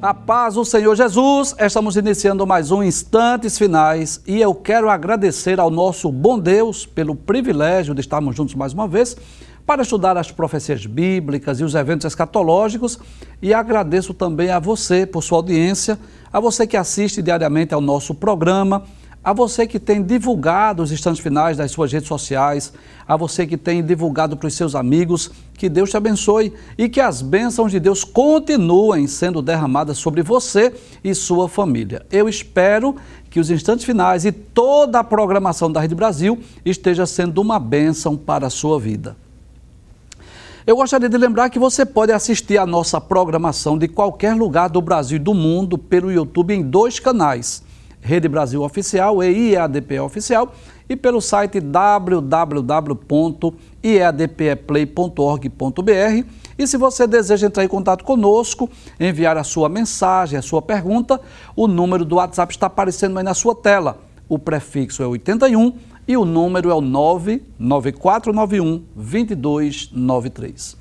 A paz do Senhor Jesus, estamos iniciando mais um Instantes Finais e eu quero agradecer ao nosso bom Deus pelo privilégio de estarmos juntos mais uma vez para estudar as profecias bíblicas e os eventos escatológicos, e agradeço também a você por sua audiência, a você que assiste diariamente ao nosso programa, a você que tem divulgado os Instantes Finais nas suas redes sociais, a você que tem divulgado para os seus amigos. Que Deus te abençoe e que as bênçãos de Deus continuem sendo derramadas sobre você e sua família. Eu espero que os Instantes Finais e toda a programação da Rede Brasil esteja sendo uma bênção para a sua vida. Eu gostaria de lembrar que você pode assistir a nossa programação de qualquer lugar do Brasil e do mundo pelo YouTube em 2 canais, Rede Brasil Oficial e IEADP Oficial, e pelo site www.iadpeplay.org.br. E se você deseja entrar em contato conosco, enviar a sua mensagem, a sua pergunta, o número do WhatsApp está aparecendo aí na sua tela. O prefixo é 81 e o número é o 99491-2293.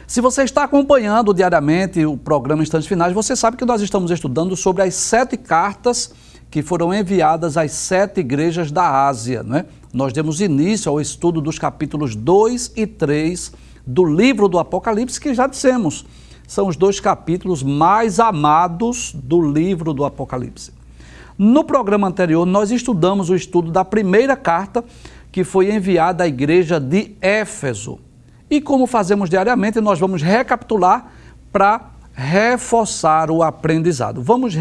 Se você está acompanhando diariamente o programa Instantes Finais, você sabe que nós estamos estudando sobre as 7 cartas que foram enviadas às 7 igrejas da Ásia, né? Nós demos início ao estudo dos capítulos 2 e 3 do livro do Apocalipse, que já dissemos, são os 2 capítulos mais amados do livro do Apocalipse. No programa anterior, nós estudamos o estudo da primeira carta que foi enviada à igreja de Éfeso. E como fazemos diariamente, nós vamos recapitular para reforçar o aprendizado. Vamos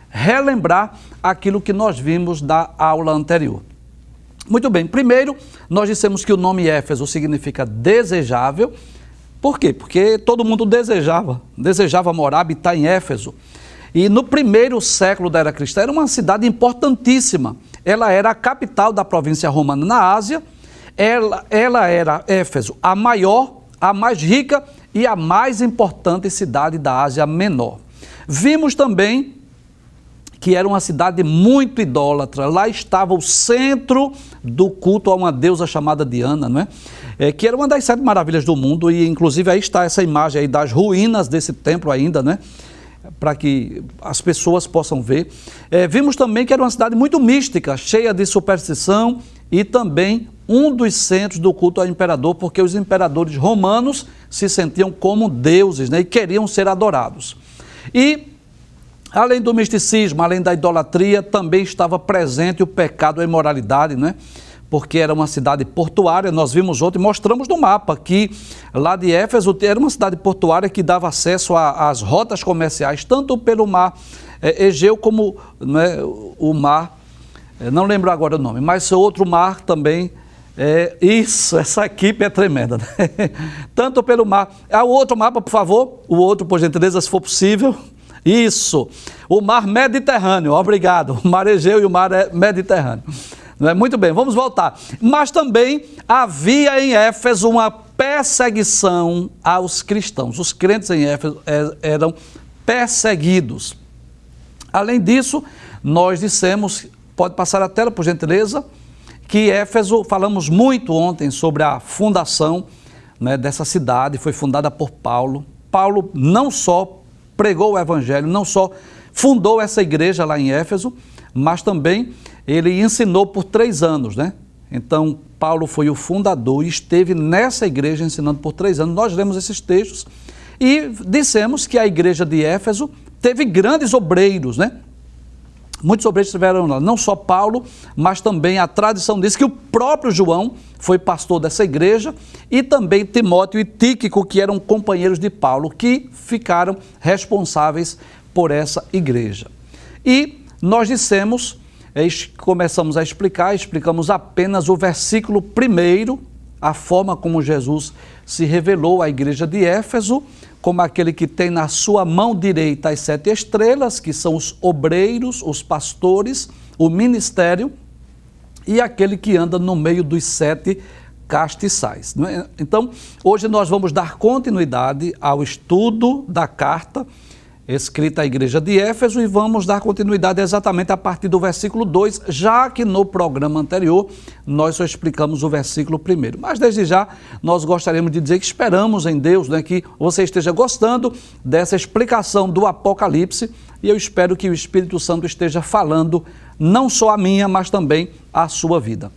relembrar aquilo que nós vimos da aula anterior. Muito bem, primeiro nós dissemos que o nome Éfeso significa desejável. Por quê? Porque todo mundo desejava morar, habitar em Éfeso. E no primeiro século da era cristã era uma cidade importantíssima. Ela era a capital da província romana na Ásia. Ela era, Éfeso, a maior, a mais rica e a mais importante cidade da Ásia Menor. Vimos também que era uma cidade muito idólatra. Lá estava o centro do culto a uma deusa chamada Diana, não é? Que era uma das 7 maravilhas do mundo, e inclusive aí está essa imagem aí das ruínas desse templo ainda, né? Para que as pessoas possam ver. Vimos também que era uma cidade muito mística, cheia de superstição, e também um dos centros do culto ao imperador, porque os imperadores romanos se sentiam como deuses, né? E queriam ser adorados. E além do misticismo, além da idolatria, também estava presente o pecado e a imoralidade, né? Porque era uma cidade portuária. Nós vimos ontem, mostramos no mapa que lá de Éfeso era uma cidade portuária que dava acesso às rotas comerciais, tanto pelo mar Egeu como, né, o mar, não lembro agora o nome, mas outro mar também. Essa equipe é tremenda, né? Tanto pelo mar. O outro mapa, por favor, o outro, por gentileza, se for possível. Isso, o mar Mediterrâneo, obrigado, o mar Egeu e o mar Mediterrâneo. Muito bem, vamos voltar. Mas também havia em Éfeso uma perseguição aos cristãos. Os crentes em Éfeso eram perseguidos. Além disso, nós dissemos, pode passar a tela por gentileza, que Éfeso, falamos muito ontem sobre a fundação, né, dessa cidade, foi fundada por Paulo. Paulo não só pregou o evangelho, não só fundou essa igreja lá em Éfeso, mas também ele ensinou por 3 anos, né? Então, Paulo foi o fundador e esteve nessa igreja ensinando por 3 anos. Nós lemos esses textos e dissemos que a igreja de Éfeso teve grandes obreiros, né? Muitos obreiros tiveram lá, não só Paulo, mas também a tradição diz que o próprio João foi pastor dessa igreja, e também Timóteo e Tíquico, que eram companheiros de Paulo, que ficaram responsáveis por essa igreja. E nós dissemos, começamos a explicamos apenas o versículo 1, a forma como Jesus se revelou à igreja de Éfeso, como aquele que tem na sua mão direita as 7 estrelas, que são os obreiros, os pastores, o ministério, e aquele que anda no meio dos 7 castiçais. Então, hoje nós vamos dar continuidade ao estudo da carta escrita à igreja de Éfeso, e vamos dar continuidade exatamente a partir do versículo 2, já que no programa anterior nós só explicamos o versículo 1. Mas desde já nós gostaríamos de dizer que esperamos em Deus, né, que você esteja gostando dessa explicação do Apocalipse, e eu espero que o Espírito Santo esteja falando não só a minha, mas também a sua vida.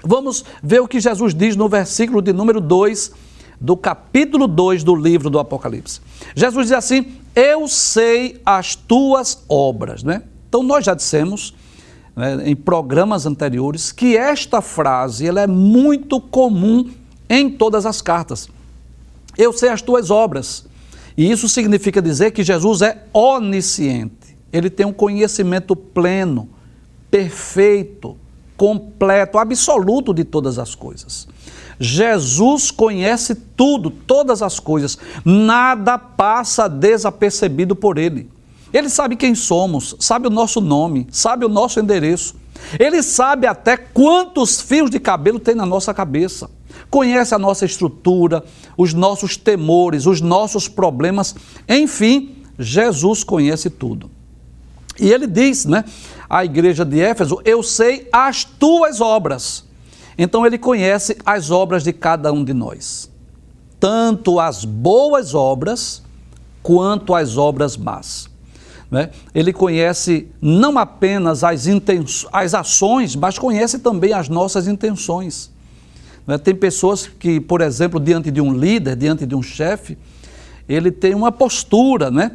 Vamos ver o que Jesus diz no versículo de número 2, do capítulo 2 do livro do Apocalipse. Jesus diz assim: eu sei as tuas obras, né? Então nós já dissemos, né, em programas anteriores, que esta frase ela é muito comum em todas as cartas. Eu sei as tuas obras. E isso significa dizer que Jesus é onisciente. Ele tem um conhecimento pleno, perfeito, completo, absoluto de todas as coisas. Jesus conhece tudo, todas as coisas. Nada passa desapercebido por ele. Ele sabe quem somos, sabe o nosso nome, sabe o nosso endereço. Ele sabe até quantos fios de cabelo tem na nossa cabeça. Conhece a nossa estrutura, os nossos temores, os nossos problemas. Enfim, Jesus conhece tudo. E ele diz, né, à igreja de Éfeso: eu sei as tuas obras. Então ele conhece as obras de cada um de nós, tanto as boas obras quanto as obras más, né? Ele conhece não apenas as ações, mas conhece também as nossas intenções, né? Tem pessoas que, por exemplo, diante de um líder, diante de um chefe, ele tem uma postura, né,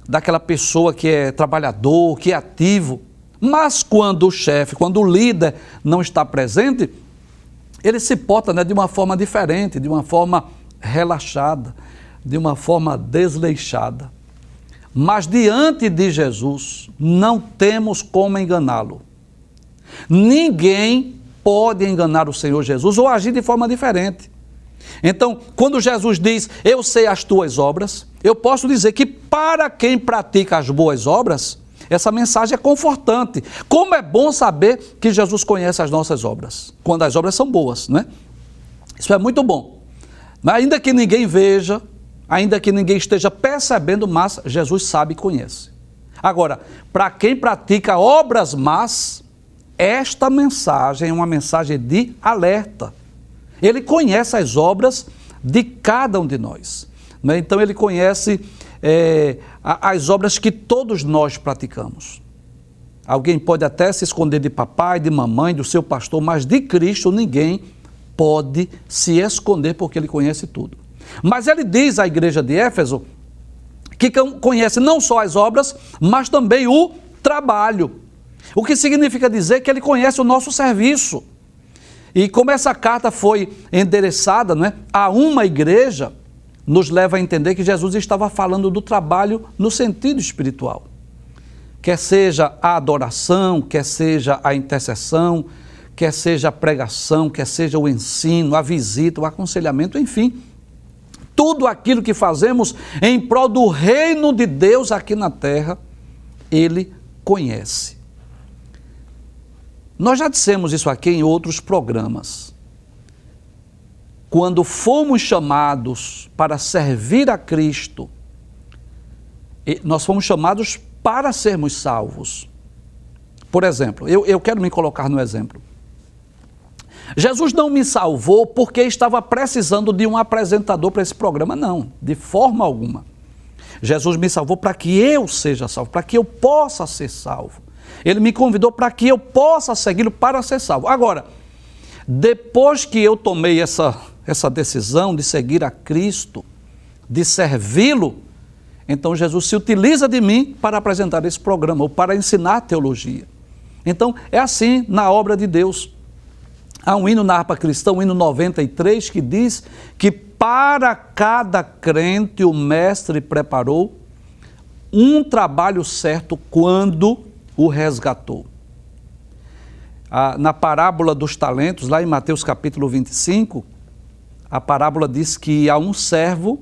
daquela pessoa que é trabalhador, que é ativo, mas quando o chefe, quando o líder não está presente, ele se porta, né, de uma forma diferente, de uma forma relaxada, de uma forma desleixada. Mas diante de Jesus, não temos como enganá-lo. Ninguém pode enganar o Senhor Jesus ou agir de forma diferente. Então, quando Jesus diz: eu sei as tuas obras, eu posso dizer que para quem pratica as boas obras, essa mensagem é confortante. Como é bom saber que Jesus conhece as nossas obras, quando as obras são boas, né? Isso é muito bom. Ainda que ninguém veja, ainda que ninguém esteja percebendo, mas Jesus sabe e conhece. Agora, para quem pratica obras más, esta mensagem é uma mensagem de alerta. Ele conhece as obras de cada um de nós, né? Então ele conhece as obras que todos nós praticamos. Alguém pode até se esconder de papai, de mamãe, do seu pastor, mas de Cristo ninguém pode se esconder, porque ele conhece tudo. Mas ele diz à igreja de Éfeso que conhece não só as obras, mas também o trabalho. O que significa dizer que ele conhece o nosso serviço. E como essa carta foi endereçada, né, a uma igreja, nos leva a entender que Jesus estava falando do trabalho no sentido espiritual. Quer seja a adoração, quer seja a intercessão, quer seja a pregação, quer seja o ensino, a visita, o aconselhamento, enfim, tudo aquilo que fazemos em prol do reino de Deus aqui na terra, ele conhece. Nós já dissemos isso aqui em outros programas. Quando fomos chamados para servir a Cristo, nós fomos chamados para sermos salvos. Por exemplo, eu quero me colocar no exemplo. Jesus não me salvou porque estava precisando de um apresentador para esse programa, não, de forma alguma. Jesus me salvou para que eu seja salvo, para que eu possa ser salvo. Ele me convidou para que eu possa segui-lo para ser salvo. Agora, depois que eu tomei essa decisão de seguir a Cristo, de servi-lo, então Jesus se utiliza de mim para apresentar esse programa, ou para ensinar teologia. Então, é assim na obra de Deus. Há um hino na harpa cristã, o hino 93, que diz que para cada crente o mestre preparou um trabalho certo quando o resgatou. Na parábola dos talentos, lá em Mateus capítulo 25, a parábola diz que a um servo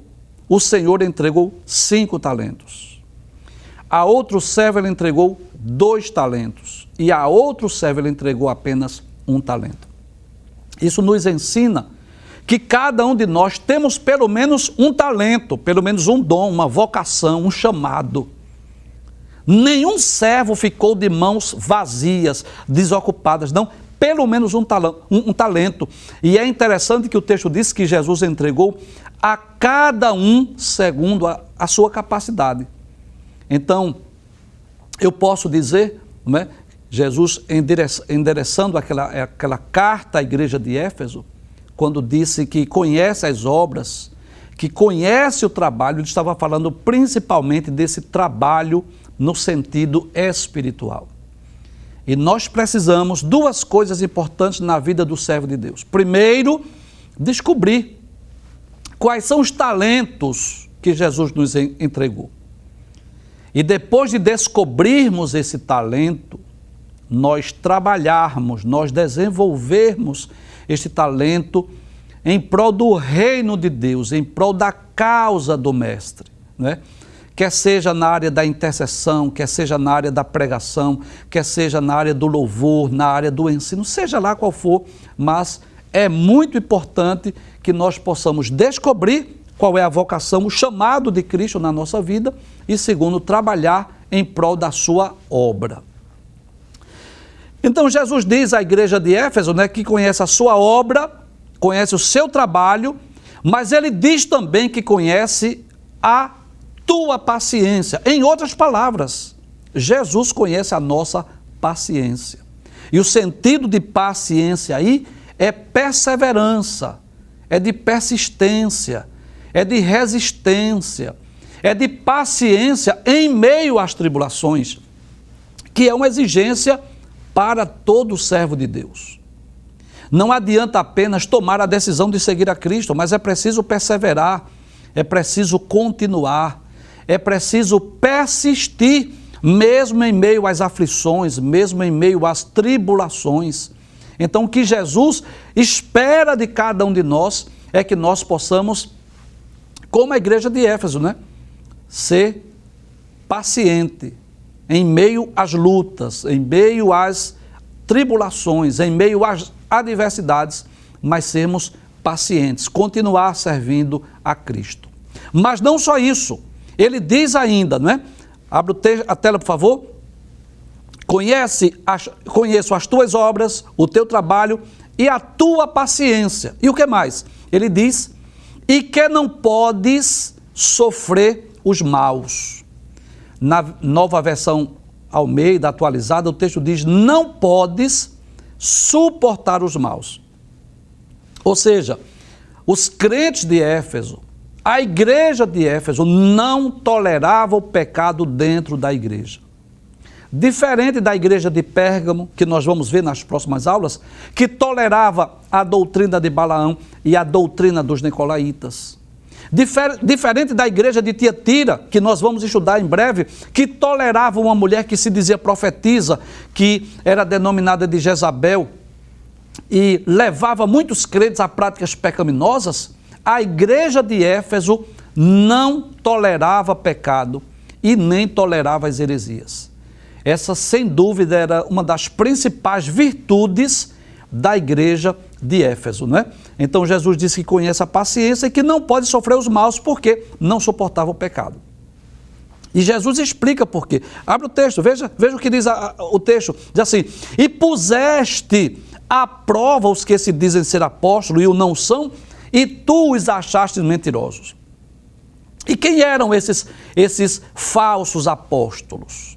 o Senhor entregou 5 talentos. A outro servo ele entregou 2 talentos. E a outro servo ele entregou apenas 1 talento. Isso nos ensina que cada um de nós temos pelo menos um talento, pelo menos um dom, uma vocação, um chamado. Nenhum servo ficou de mãos vazias, desocupadas, não, pelo menos um talento. E é interessante que o texto diz que Jesus entregou a cada um segundo a sua capacidade. Então, eu posso dizer, não é, Jesus endereçando aquela carta à igreja de Éfeso, quando disse que conhece as obras, que conhece o trabalho, ele estava falando principalmente desse trabalho no sentido espiritual. E nós precisamos duas coisas importantes na vida do servo de Deus. Primeiro, descobrir quais são os talentos que Jesus nos entregou. E depois de descobrirmos esse talento, nós trabalharmos, nós desenvolvermos este talento em prol do reino de Deus, em prol da causa do Mestre, né? Quer seja na área da intercessão, quer seja na área da pregação, quer seja na área do louvor, na área do ensino, seja lá qual for, mas é muito importante que nós possamos descobrir qual é a vocação, o chamado de Cristo na nossa vida e, segundo, trabalhar em prol da sua obra. Então, Jesus diz à igreja de Éfeso, né, que conhece a sua obra, conhece o seu trabalho, mas ele diz também que conhece a tua paciência. Em outras palavras, Jesus conhece a nossa paciência. E o sentido de paciência aí é perseverança, é de persistência, é de resistência, é de paciência em meio às tribulações, que é uma exigência para todo servo de Deus. Não adianta apenas tomar a decisão de seguir a Cristo, mas é preciso perseverar, é preciso continuar, é preciso persistir, mesmo em meio às aflições, mesmo em meio às tribulações. Então, o que Jesus espera de cada um de nós é que nós possamos, como a igreja de Éfeso, né, ser paciente em meio às lutas, em meio às tribulações, em meio às adversidades, mas sermos pacientes, continuar servindo a Cristo. Mas não só isso, ele diz ainda, não é? Abre a tela, por favor. Conheço as tuas obras, o teu trabalho e a tua paciência. E o que mais? Ele diz, e que não podes sofrer os maus. Na nova versão Almeida, atualizada, o texto diz, não podes suportar os maus. Ou seja, os crentes de Éfeso, a igreja de Éfeso não tolerava o pecado dentro da igreja. Diferente da igreja de Pérgamo, que nós vamos ver nas próximas aulas, que tolerava a doutrina de Balaão e a doutrina dos nicolaítas. Diferente da igreja de Tiatira, que nós vamos estudar em breve, que tolerava uma mulher que se dizia profetisa, que era denominada de Jezabel, e levava muitos crentes a práticas pecaminosas. A igreja de Éfeso não tolerava pecado e nem tolerava as heresias. Essa, sem dúvida, era uma das principais virtudes da igreja de Éfeso, né? Então Jesus disse que conhece a paciência e que não pode sofrer os maus porque não suportava o pecado. E Jesus explica por quê. Abre o texto, veja o que diz o texto. Diz assim, e puseste à prova os que se dizem ser apóstolos e o não são, e tu os achaste mentirosos. E quem eram esses falsos apóstolos?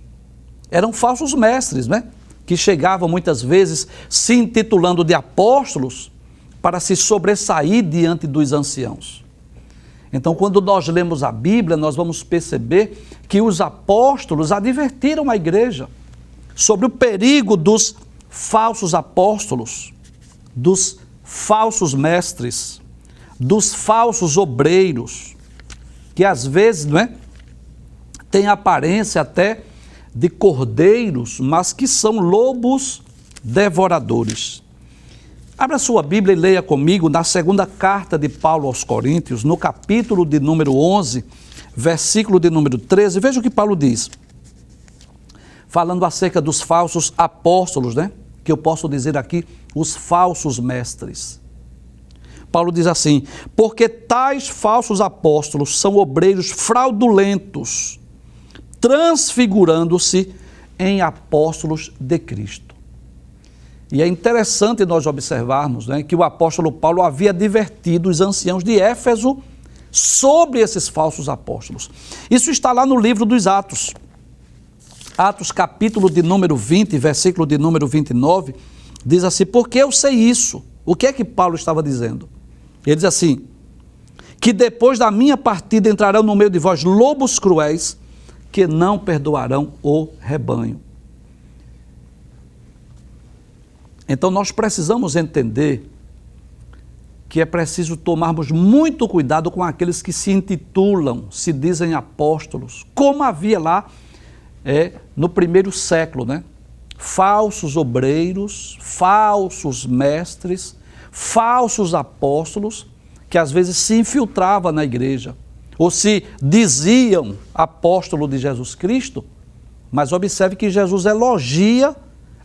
Eram falsos mestres, né? Que chegavam muitas vezes se intitulando de apóstolos para se sobressair diante dos anciãos. Então, quando nós lemos a Bíblia, nós vamos perceber que os apóstolos advertiram a igreja sobre o perigo dos falsos apóstolos, dos falsos mestres, dos falsos obreiros, que às vezes, não é, tem aparência até de cordeiros, mas que são lobos devoradores. Abra sua Bíblia e leia comigo na segunda carta de Paulo aos Coríntios, no capítulo de número 11, versículo de número 13. Veja o que Paulo diz, falando acerca dos falsos apóstolos, né? Que eu posso dizer aqui, os falsos mestres. Paulo diz assim: porque tais falsos apóstolos são obreiros fraudulentos, transfigurando-se em apóstolos de Cristo. E é interessante nós observarmos, né, que o apóstolo Paulo havia advertido os anciãos de Éfeso sobre esses falsos apóstolos. Isso está lá no livro dos Atos. Atos capítulo de número 20, versículo de número 29, diz assim: porque eu sei isso. O que é que Paulo estava dizendo? Ele diz assim: que depois da minha partida entrarão no meio de vós lobos cruéis, que não perdoarão o rebanho. Então nós precisamos entender que é preciso tomarmos muito cuidado com aqueles que se intitulam, se dizem apóstolos, como havia lá no primeiro século, né? Falsos obreiros, falsos mestres, falsos apóstolos, que às vezes se infiltravam na igreja, ou se diziam apóstolo de Jesus Cristo, mas observe que Jesus elogia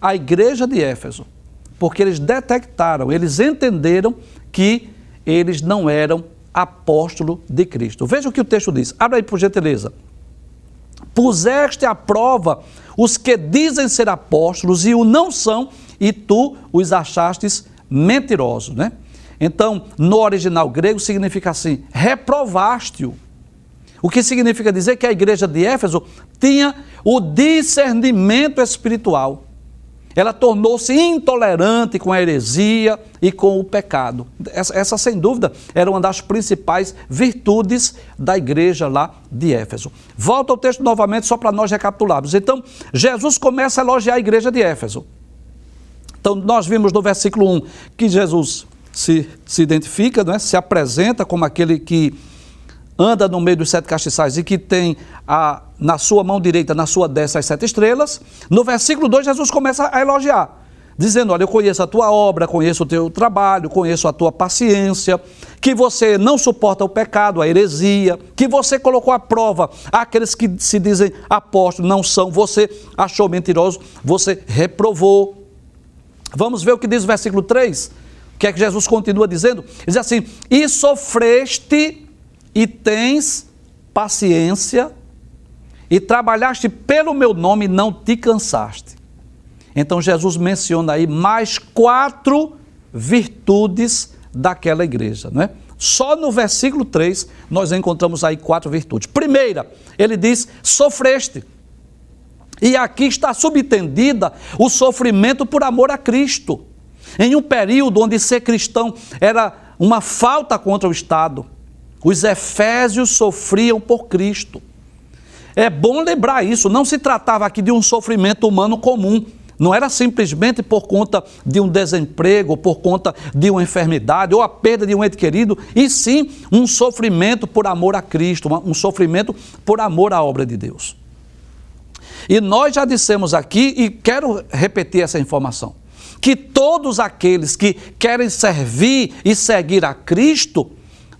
a igreja de Éfeso, porque eles detectaram, eles entenderam que eles não eram apóstolo de Cristo. Veja o que o texto diz, abra aí por gentileza. Puseste à prova os que dizem ser apóstolos e o não são, e tu os achastes mentirosos, né? Então, no original grego significa assim, reprovaste-o. O que significa dizer que a igreja de Éfeso tinha o discernimento espiritual. Ela tornou-se intolerante com a heresia e com o pecado. Essa, sem dúvida, era uma das principais virtudes da igreja lá de Éfeso. Volta ao texto novamente, só para nós recapitularmos. Então, Jesus começa a elogiar a igreja de Éfeso. Então, nós vimos no versículo 1 que Jesus se identifica, né, se apresenta como aquele que anda no meio dos 7 castiçais e que tem na sua mão direita, na sua destra, as 7 estrelas. No versículo 2, Jesus começa a elogiar, dizendo: olha, eu conheço a tua obra, conheço o teu trabalho, conheço a tua paciência, que você não suporta o pecado, a heresia, que você colocou à prova aqueles que se dizem apóstolos, não são, você achou mentiroso, você reprovou. Vamos ver o que diz o versículo 3, o que é que Jesus continua dizendo? Ele diz assim: e sofreste e tens paciência, e trabalhaste pelo meu nome e não te cansaste. Então Jesus menciona aí mais 4 virtudes daquela igreja, né? Só no versículo 3 nós encontramos aí 4 virtudes. Primeira, ele diz: sofreste. E aqui está subentendida o sofrimento por amor a Cristo. Em um período onde ser cristão era uma falta contra o Estado, os efésios sofriam por Cristo. É bom lembrar isso, não se tratava aqui de um sofrimento humano comum. Não era simplesmente por conta de um desemprego, por conta de uma enfermidade ou a perda de um ente querido, e sim um sofrimento por amor a Cristo, um sofrimento por amor à obra de Deus. E nós já dissemos aqui, e quero repetir essa informação, que todos aqueles que querem servir e seguir a Cristo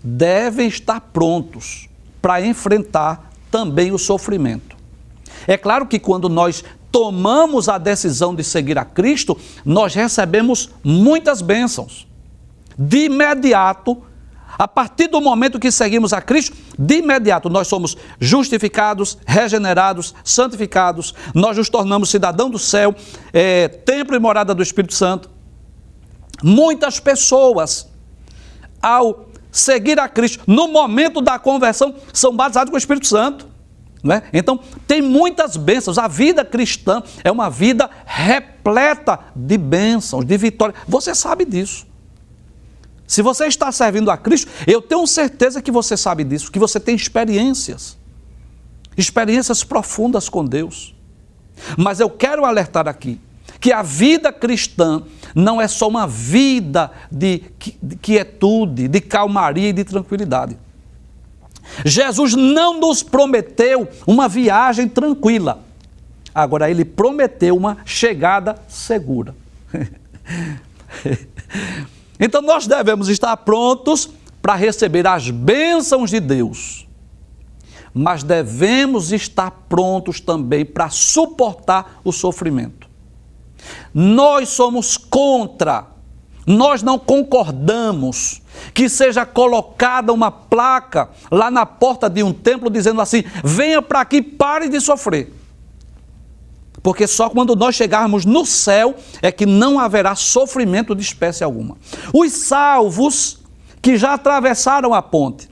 devem estar prontos para enfrentar também o sofrimento. É claro que quando nós tomamos a decisão de seguir a Cristo, nós recebemos muitas bênçãos. De imediato, a partir do momento que seguimos a Cristo, de imediato nós somos justificados, regenerados, santificados, nós nos tornamos cidadão do céu, templo e morada do Espírito Santo. Muitas pessoas, ao seguir a Cristo, no momento da conversão, são batizados com o Espírito Santo, não é? Então, tem muitas bênçãos. A vida cristã é uma vida repleta de bênçãos, de vitória. Você sabe disso. Se você está servindo a Cristo, eu tenho certeza que você sabe disso, que você tem experiências profundas com Deus. Mas eu quero alertar aqui, que a vida cristã não é só uma vida de quietude, de calmaria e de tranquilidade. Jesus não nos prometeu uma viagem tranquila. Agora, ele prometeu uma chegada segura. Então, nós devemos estar prontos para receber as bênçãos de Deus. Mas devemos estar prontos também para suportar o sofrimento. Nós somos contra, nós não concordamos que seja colocada uma placa lá na porta de um templo dizendo assim: venha para aqui, pare de sofrer. Porque só quando nós chegarmos no céu é que não haverá sofrimento de espécie alguma. Os salvos que já atravessaram a ponte,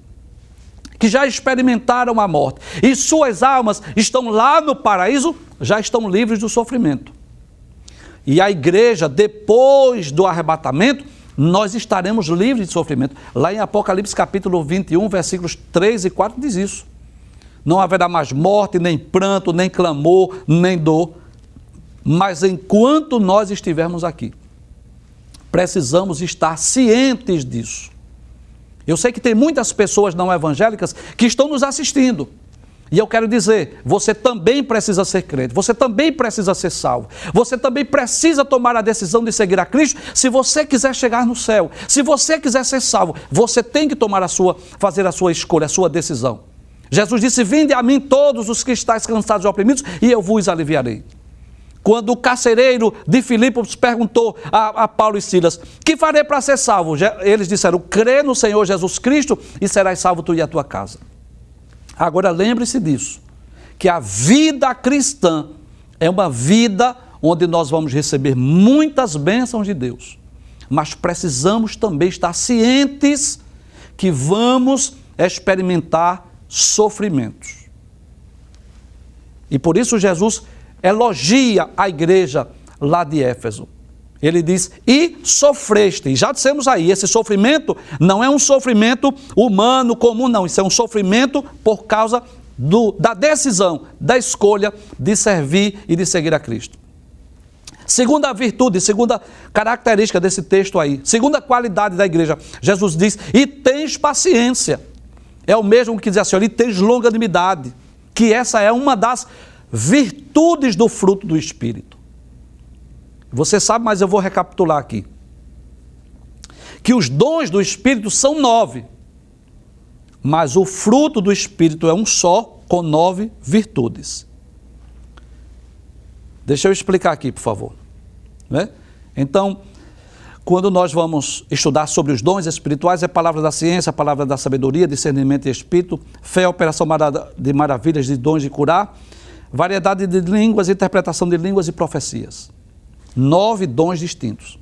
que já experimentaram a morte, e suas almas estão lá no paraíso, já estão livres do sofrimento. E a igreja, depois do arrebatamento, nós estaremos livres de sofrimento. Lá em Apocalipse capítulo 21, versículos 3 e 4 diz isso. Não haverá mais morte, nem pranto, nem clamor, nem dor. Mas enquanto nós estivermos aqui, precisamos estar cientes disso. Eu sei que tem muitas pessoas não evangélicas que estão nos assistindo. E eu quero dizer, você também precisa ser crente, você também precisa ser salvo, você também precisa tomar a decisão de seguir a Cristo se você quiser chegar no céu. Se você quiser ser salvo, você tem que fazer a sua escolha, a sua decisão. Jesus disse: vinde a mim todos os que estáis cansados e oprimidos, e eu vos aliviarei. Quando o carcereiro de Filipos perguntou a Paulo e Silas: que farei para ser salvo? Eles disseram: crê no Senhor Jesus Cristo e serás salvo tu e a tua casa. Agora lembre-se disso, que a vida cristã é uma vida onde nós vamos receber muitas bênçãos de Deus, mas precisamos também estar cientes que vamos experimentar sofrimentos. E por isso Jesus elogia a igreja lá de Éfeso. Ele diz: e sofreste. E já dissemos aí, esse sofrimento não é um sofrimento humano comum, não. Isso é um sofrimento por causa da decisão, da escolha de servir e de seguir a Cristo. Segunda virtude, segunda característica desse texto aí, segunda qualidade da igreja, Jesus diz: e tens paciência. É o mesmo que diz assim: e tens longanimidade, que essa é uma das virtudes do fruto do Espírito. Você sabe, mas eu vou recapitular aqui, que os dons do Espírito são 9, mas o fruto do Espírito é um só, com 9 virtudes. Deixa eu explicar aqui, por favor. Então, quando nós vamos estudar sobre os dons espirituais, é a palavra da ciência, a palavra da sabedoria, discernimento e espírito, fé, operação de maravilhas, de dons de curar, variedade de línguas, interpretação de línguas e profecias. 9 dons distintos.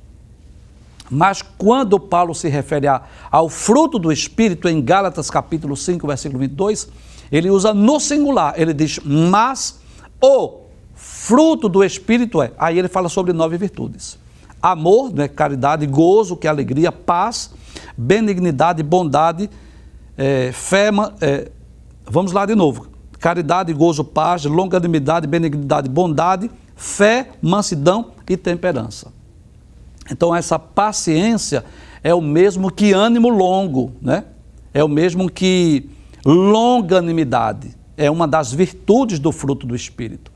Mas quando Paulo se refere ao fruto do Espírito, em Gálatas capítulo 5, versículo 22, ele usa no singular. Ele diz: mas o fruto do Espírito é... Aí ele fala sobre 9 virtudes. Amor, né, caridade, gozo, que é alegria, paz, benignidade, bondade, fé... vamos lá de novo. Caridade, gozo, paz, longanimidade, benignidade, bondade, fé, mansidão e temperança. Então essa paciência é o mesmo que ânimo longo, né? É o mesmo que longanimidade. É uma das virtudes do fruto do Espírito.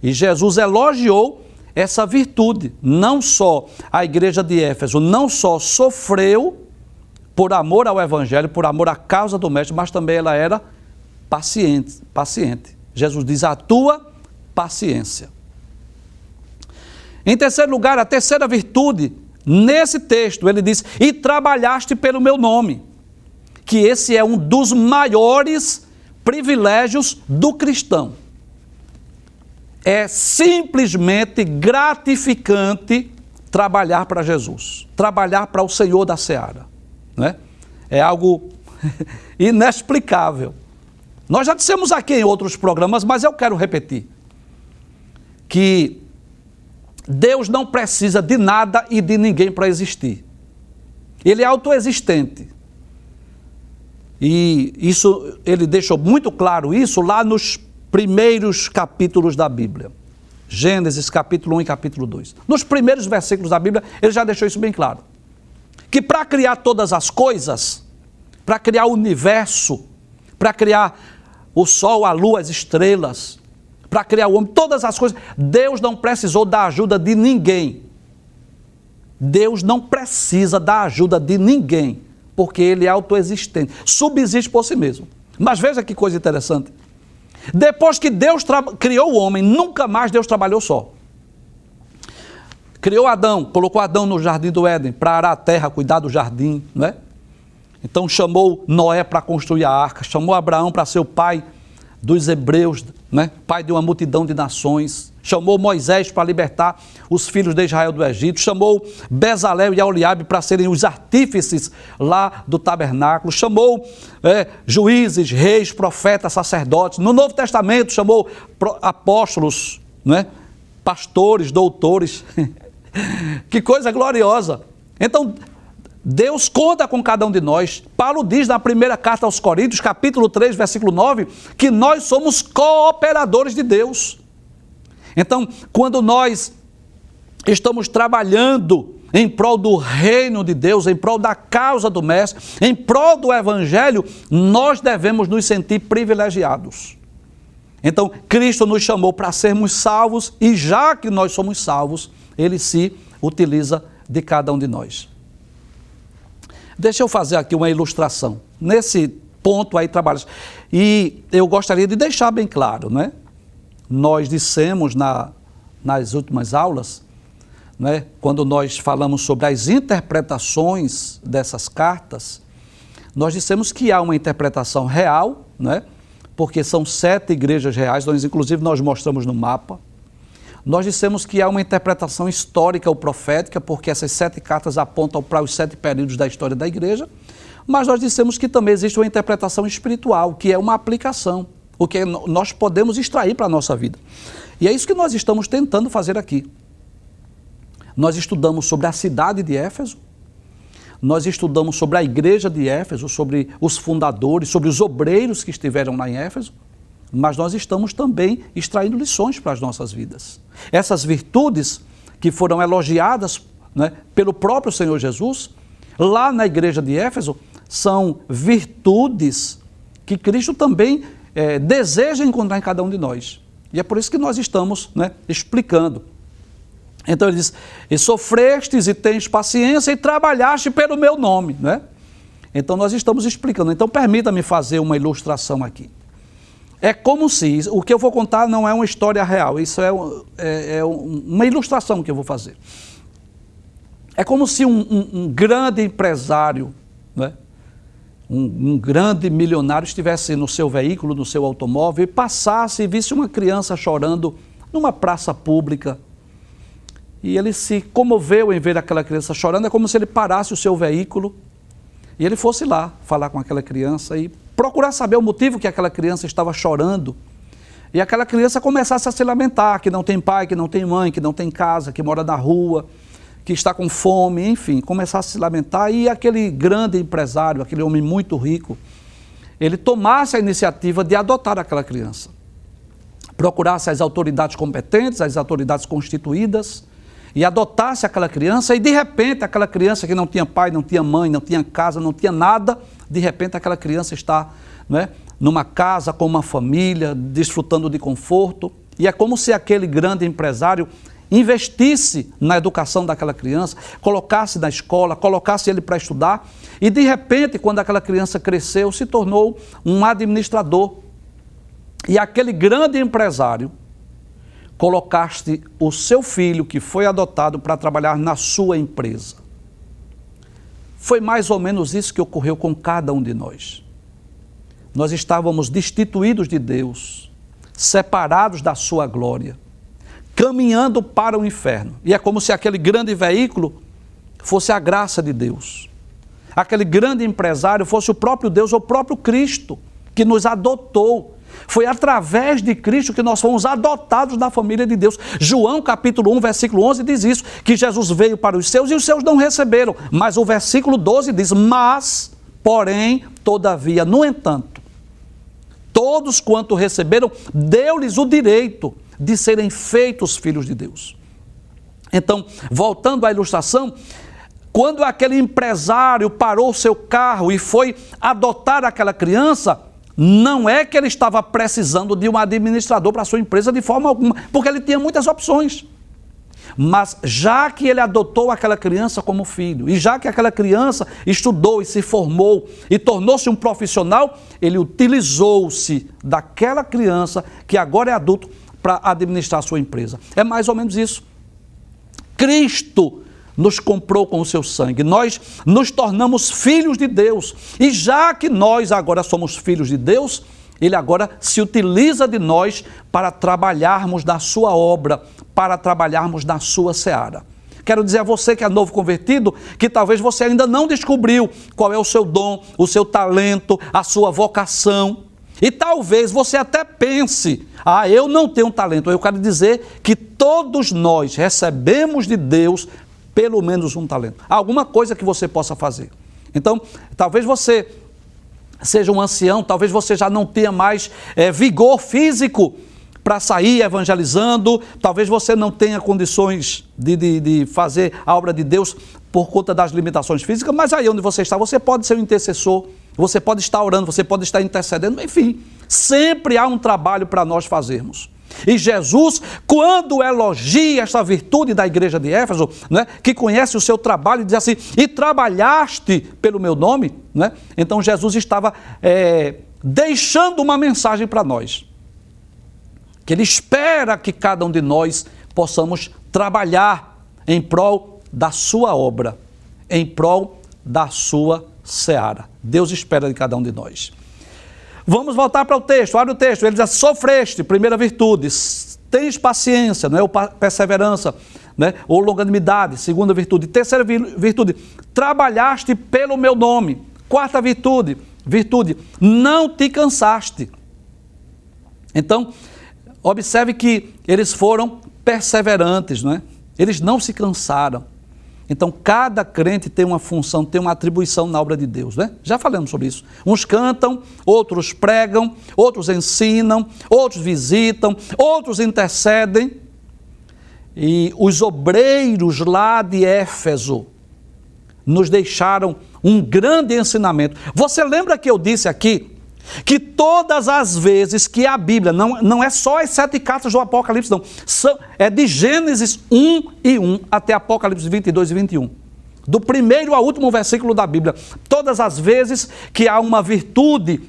E Jesus elogiou essa virtude. Não só a igreja de Éfeso, não só sofreu por amor ao Evangelho, por amor à causa do Mestre, mas também ela era paciente. Jesus diz: a tua paciência. Em terceiro lugar, a terceira virtude, nesse texto, ele diz: e trabalhaste pelo meu nome, que esse é um dos maiores privilégios do cristão. É simplesmente gratificante trabalhar para Jesus, trabalhar para o Senhor da Seara, né? É algo inexplicável. Nós já dissemos aqui em outros programas, mas eu quero repetir, que Deus não precisa de nada e de ninguém para existir. Ele é autoexistente. E isso, ele deixou muito claro isso lá nos primeiros capítulos da Bíblia. Gênesis, capítulo 1 e capítulo 2. Nos primeiros versículos da Bíblia, ele já deixou isso bem claro. Que para criar todas as coisas, para criar o universo, para criar o sol, a lua, as estrelas, para criar o homem, todas as coisas, Deus não precisou da ajuda de ninguém. Deus não precisa da ajuda de ninguém, porque ele é autoexistente, subsiste por si mesmo. Mas veja que coisa interessante. Depois que Deus criou o homem, nunca mais Deus trabalhou só. Criou Adão, colocou Adão no jardim do Éden, para arar a terra, cuidar do jardim, não é? Então chamou Noé para construir a arca, chamou Abraão para ser o pai dos hebreus, né? Pai de uma multidão de nações, chamou Moisés para libertar os filhos de Israel do Egito, chamou Bezalel e Aholiabe para serem os artífices lá do tabernáculo, chamou juízes, reis, profetas, sacerdotes. No Novo Testamento chamou apóstolos, né? Pastores, doutores. Que coisa gloriosa! Então, Deus conta com cada um de nós. Paulo diz na primeira carta aos Coríntios, capítulo 3, versículo 9, que nós somos cooperadores de Deus. Então, quando nós estamos trabalhando em prol do reino de Deus, em prol da causa do Mestre, em prol do Evangelho, nós devemos nos sentir privilegiados. Então, Cristo nos chamou para sermos salvos e já que nós somos salvos, Ele se utiliza de cada um de nós. Deixa eu fazer aqui uma ilustração. Nesse ponto aí trabalha. E eu gostaria de deixar bem claro, né? Nós dissemos nas últimas aulas, né, quando nós falamos sobre as interpretações dessas cartas, nós dissemos que há uma interpretação real, né? Porque são 7 igrejas reais, inclusive nós mostramos no mapa. Nós dissemos que há uma interpretação histórica ou profética, porque essas 7 cartas apontam para os 7 períodos da história da igreja, mas nós dissemos que também existe uma interpretação espiritual, que é uma aplicação, o que nós podemos extrair para a nossa vida. E é isso que nós estamos tentando fazer aqui. Nós estudamos sobre a cidade de Éfeso, nós estudamos sobre a igreja de Éfeso, sobre os fundadores, sobre os obreiros que estiveram lá em Éfeso, mas nós estamos também extraindo lições para as nossas vidas. Essas virtudes que foram elogiadas, né, pelo próprio Senhor Jesus, lá na igreja de Éfeso, são virtudes que Cristo também deseja encontrar em cada um de nós. E é por isso que nós estamos, né, explicando. Então ele diz, e sofrestes e tens paciência e trabalhaste pelo meu nome, né? Então nós estamos explicando. Então permita-me fazer uma ilustração aqui. É como se, o que eu vou contar não é uma história real, isso é uma ilustração que eu vou fazer. É como se um grande empresário, né, um grande milionário estivesse no seu veículo, no seu automóvel, e passasse e visse uma criança chorando numa praça pública. E ele se comoveu em ver aquela criança chorando, é como se ele parasse o seu veículo e ele fosse lá falar com aquela criança e procurar saber o motivo que aquela criança estava chorando. E aquela criança começasse a se lamentar, que não tem pai, que não tem mãe, que não tem casa, que mora na rua, que está com fome, enfim, começasse a se lamentar. E aquele grande empresário, aquele homem muito rico, ele tomasse a iniciativa de adotar aquela criança. Procurasse as autoridades competentes, as autoridades constituídas, e adotasse aquela criança, e de repente aquela criança que não tinha pai, não tinha mãe, não tinha casa, não tinha nada, de repente aquela criança está, né, numa casa com uma família, desfrutando de conforto, e é como se aquele grande empresário investisse na educação daquela criança, colocasse na escola, colocasse ele para estudar, e de repente, quando aquela criança cresceu, se tornou um administrador. E aquele grande empresário colocaste o seu filho, que foi adotado, para trabalhar na sua empresa. Foi mais ou menos isso que ocorreu com cada um de nós. Nós estávamos destituídos de Deus, separados da sua glória, caminhando para o inferno. E é como se aquele grande veículo fosse a graça de Deus. Aquele grande empresário fosse o próprio Deus, o próprio Cristo, que nos adotou. Foi através de Cristo que nós fomos adotados da família de Deus. João capítulo 1, versículo 11 diz isso, que Jesus veio para os seus e os seus não receberam. Mas o versículo 12 diz, mas, porém, todavia, no entanto, todos quanto receberam, deu-lhes o direito de serem feitos filhos de Deus. Então, voltando à ilustração, quando aquele empresário parou o seu carro e foi adotar aquela criança, não é que ele estava precisando de um administrador para a sua empresa de forma alguma, porque ele tinha muitas opções. Mas já que ele adotou aquela criança como filho, e já que aquela criança estudou e se formou e tornou-se um profissional, ele utilizou-se daquela criança que agora é adulto para administrar a sua empresa. É mais ou menos isso. Cristo nos comprou com o seu sangue. Nós nos tornamos filhos de Deus. E já que nós agora somos filhos de Deus, Ele agora se utiliza de nós para trabalharmos na sua obra, para trabalharmos na sua seara. Quero dizer a você que é novo convertido, que talvez você ainda não descobriu qual é o seu dom, o seu talento, a sua vocação. E talvez você até pense, eu não tenho talento. Eu quero dizer que todos nós recebemos de Deus pelo menos um talento. Alguma coisa que você possa fazer. Então, talvez você seja um ancião, talvez você já não tenha mais vigor físico para sair evangelizando, talvez você não tenha condições de fazer a obra de Deus por conta das limitações físicas, mas aí onde você está, você pode ser um intercessor, você pode estar orando, você pode estar intercedendo, enfim, sempre há um trabalho para nós fazermos. E Jesus, quando elogia essa virtude da igreja de Éfeso, né, que conhece o seu trabalho, diz assim, e trabalhaste pelo meu nome, né? Então Jesus estava deixando uma mensagem para nós, que Ele espera que cada um de nós possamos trabalhar em prol da sua obra, em prol da sua seara. Deus espera de cada um de nós. Vamos voltar para o texto, olha o texto, ele diz assim, sofreste, primeira virtude, tens paciência, não é? Ou perseverança, né? Ou longanimidade, segunda virtude. Terceira virtude, trabalhaste pelo meu nome. Quarta virtude, não te cansaste. Então, observe que eles foram perseverantes, não é? Eles não se cansaram. Então, cada crente tem uma função, tem uma atribuição na obra de Deus, né? Já falamos sobre isso. Uns cantam, outros pregam, outros ensinam, outros visitam, outros intercedem. E os obreiros lá de Éfeso nos deixaram um grande ensinamento. Você lembra que eu disse aqui que todas as vezes que a Bíblia, não é só as 7 cartas do Apocalipse, não, é de Gênesis 1:1 até Apocalipse 22 e 21. Do primeiro ao último versículo da Bíblia, todas as vezes que há uma virtude,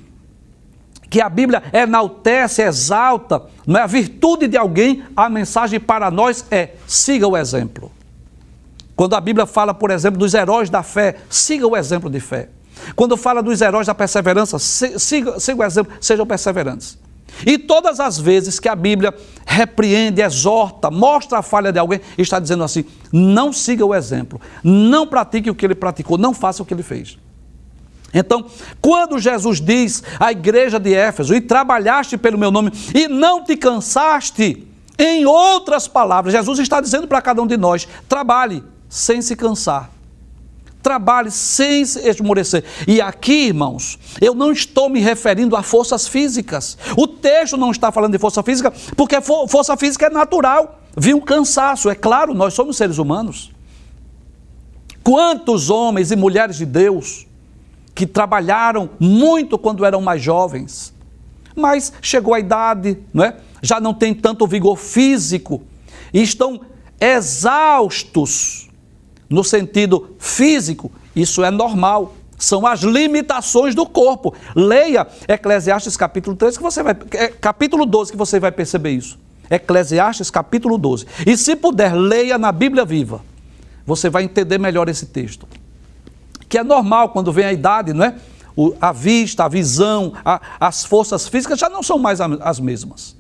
que a Bíblia enaltece, exalta, não é a virtude de alguém, a mensagem para nós é, siga o exemplo. Quando a Bíblia fala, por exemplo, dos heróis da fé, siga o exemplo de fé. Quando fala dos heróis da perseverança, siga o exemplo, sejam perseverantes. E todas as vezes que a Bíblia repreende, exorta, mostra a falha de alguém, está dizendo assim, não siga o exemplo, não pratique o que ele praticou, não faça o que ele fez. Então, quando Jesus diz à igreja de Éfeso, e trabalhaste pelo meu nome, e não te cansaste, em outras palavras, Jesus está dizendo para cada um de nós, trabalhe sem se cansar. Trabalhe sem esmorecer. E aqui, irmãos, eu não estou me referindo a forças físicas. O texto não está falando de força física, porque força física é natural. Viu um cansaço, é claro, nós somos seres humanos. Quantos homens e mulheres de Deus que trabalharam muito quando eram mais jovens, mas chegou a idade, não é? Já não tem tanto vigor físico e estão exaustos. No sentido físico, isso é normal. São as limitações do corpo. Leia Eclesiastes capítulo 13, capítulo 12, que você vai perceber isso. Eclesiastes capítulo 12. E se puder, leia na Bíblia Viva. Você vai entender melhor esse texto. Que é normal quando vem a idade, não é? A vista, a visão, as forças físicas já não são mais as mesmas.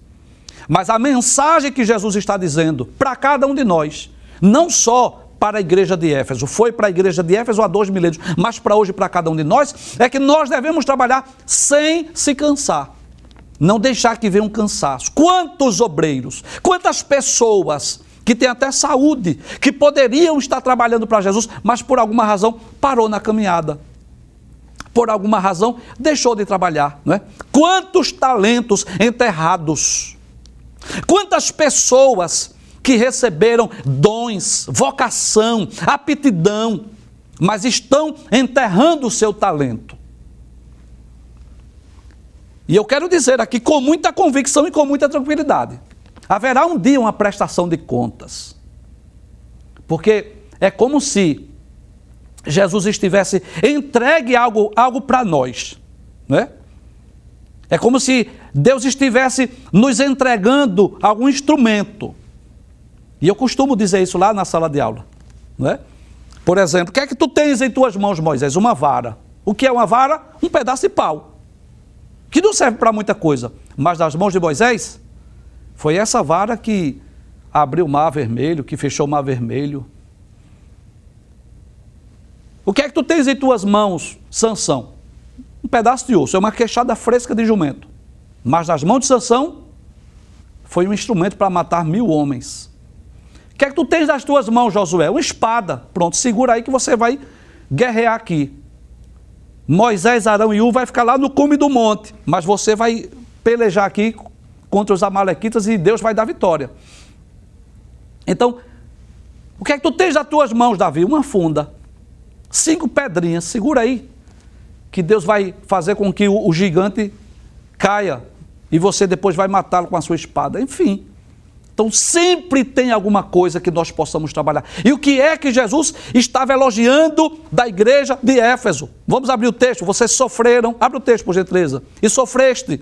Mas a mensagem que Jesus está dizendo para cada um de nós, não só para a igreja de Éfeso, foi para a igreja de Éfeso há 2 milênios, mas para hoje, para cada um de nós, é que nós devemos trabalhar sem se cansar, não deixar que venha um cansaço. Quantos obreiros, quantas pessoas que têm até saúde, que poderiam estar trabalhando para Jesus, mas por alguma razão parou na caminhada, por alguma razão deixou de trabalhar, não é? Quantos talentos enterrados, quantas pessoas que receberam dons, vocação, aptidão, mas estão enterrando o seu talento. E eu quero dizer aqui com muita convicção e com muita tranquilidade, haverá um dia uma prestação de contas, porque é como se Jesus estivesse entregue algo para nós, não é? É como se Deus estivesse nos entregando algum instrumento. E eu costumo dizer isso lá na sala de aula, não é? Por exemplo, o que é que tu tens em tuas mãos, Moisés? Uma vara. O que é uma vara? Um pedaço de pau, que não serve para muita coisa. Mas nas mãos de Moisés, foi essa vara que abriu o mar vermelho, que fechou o mar vermelho. O que é que tu tens em tuas mãos, Sansão? Um pedaço de osso, é uma queixada fresca de jumento. Mas nas mãos de Sansão, foi um instrumento para matar 1000 homens. O que é que tu tens nas tuas mãos, Josué? Uma espada. Pronto, segura aí que você vai guerrear aqui. Moisés, Arão e Ur vai ficar lá no cume do monte, mas você vai pelejar aqui contra os amalequitas e Deus vai dar vitória. Então, o que é que tu tens nas tuas mãos, Davi? Uma funda, 5 pedrinhas, segura aí, que Deus vai fazer com que o gigante caia e você depois vai matá-lo com a sua espada. Enfim, então sempre tem alguma coisa que nós possamos trabalhar. E o que é que Jesus estava elogiando da igreja de Éfeso? Vamos abrir o texto. Vocês sofreram, abre o texto por gentileza, e sofreste.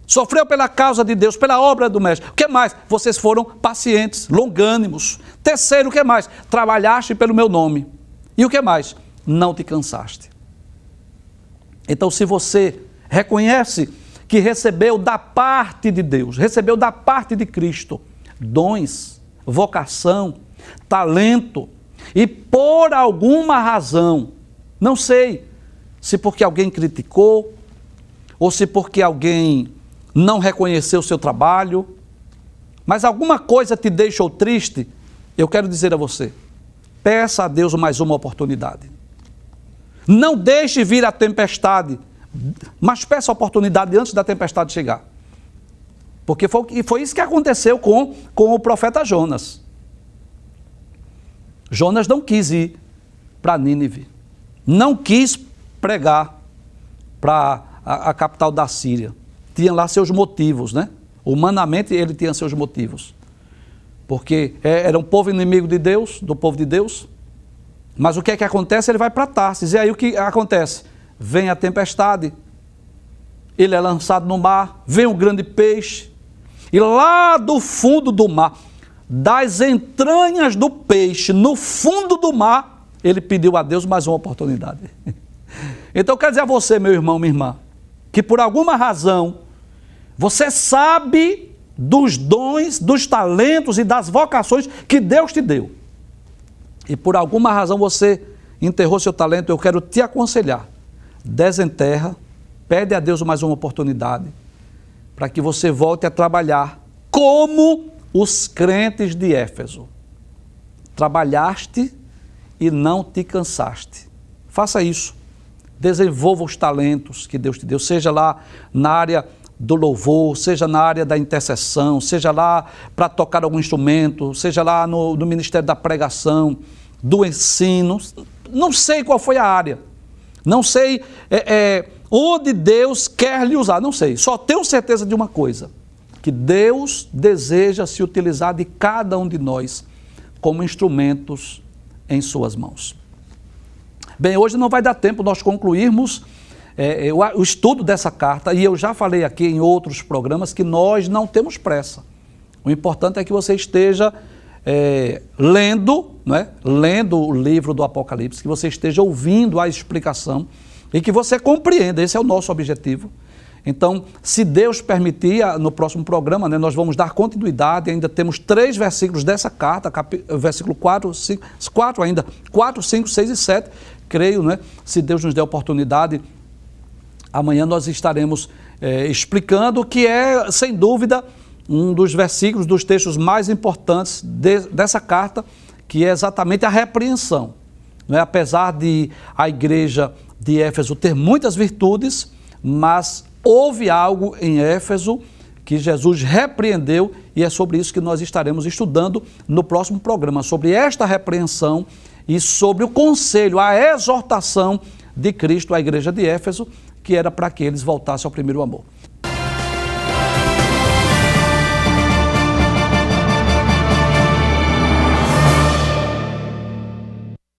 Sofreu pela causa de Deus, pela obra do Mestre. O que mais? Vocês foram pacientes, longânimos. Terceiro, o que mais? Trabalhaste pelo meu nome. E o que mais? Não te cansaste. Então, se você reconhece que recebeu da parte de Deus, recebeu da parte de Cristo, dons, vocação, talento, e por alguma razão, não sei se porque alguém criticou, ou se porque alguém não reconheceu o seu trabalho, mas alguma coisa te deixou triste, eu quero dizer a você, peça a Deus mais uma oportunidade. Não deixe vir a tempestade, mas peça a oportunidade antes da tempestade chegar. Porque foi isso que aconteceu com o profeta Jonas. Jonas não quis ir para Nínive, não quis pregar para a capital da Síria. Tinha lá seus motivos, né? Humanamente ele tinha seus motivos. Porque era um povo inimigo de Deus, do povo de Deus. Mas o que é que acontece? Ele vai para Tarsis. E aí o que acontece? Vem a tempestade, ele é lançado no mar, vem um grande peixe, e lá do fundo do mar, das entranhas do peixe, no fundo do mar, ele pediu a Deus mais uma oportunidade. Então eu quero dizer a você, meu irmão, minha irmã, que por alguma razão, você sabe dos dons, dos talentos e das vocações que Deus te deu. E por alguma razão você enterrou seu talento, eu quero te aconselhar. Desenterra, pede a Deus mais uma oportunidade para que você volte a trabalhar como os crentes de Éfeso. Trabalhaste e não te cansaste. Faça isso. Desenvolva os talentos que Deus te deu, seja lá na área do louvor, seja na área da intercessão, seja lá para tocar algum instrumento, seja lá no ministério da pregação, do ensino. Não sei qual foi a área. Não sei onde Deus quer lhe usar, não sei. Só tenho certeza de uma coisa, que Deus deseja se utilizar de cada um de nós como instrumentos em suas mãos. Bem, hoje não vai dar tempo nós concluirmos o estudo dessa carta, e eu já falei aqui em outros programas que nós não temos pressa. O importante é que você esteja lendo o livro do Apocalipse, que você esteja ouvindo a explicação e que você compreenda. Esse é o nosso objetivo. Então, se Deus permitir, no próximo programa, nós vamos dar continuidade. Ainda temos 3 versículos dessa carta, versículo 4, 5, 6 e 7. Creio, se Deus nos der oportunidade, amanhã nós estaremos explicando, que é, sem dúvida, um dos versículos, dos textos mais importantes dessa carta, que é exatamente a repreensão. Apesar de a igreja de Éfeso ter muitas virtudes, mas houve algo em Éfeso que Jesus repreendeu, e é sobre isso que nós estaremos estudando no próximo programa, sobre esta repreensão e sobre o conselho, a exortação de Cristo à igreja de Éfeso, que era para que eles voltassem ao primeiro amor.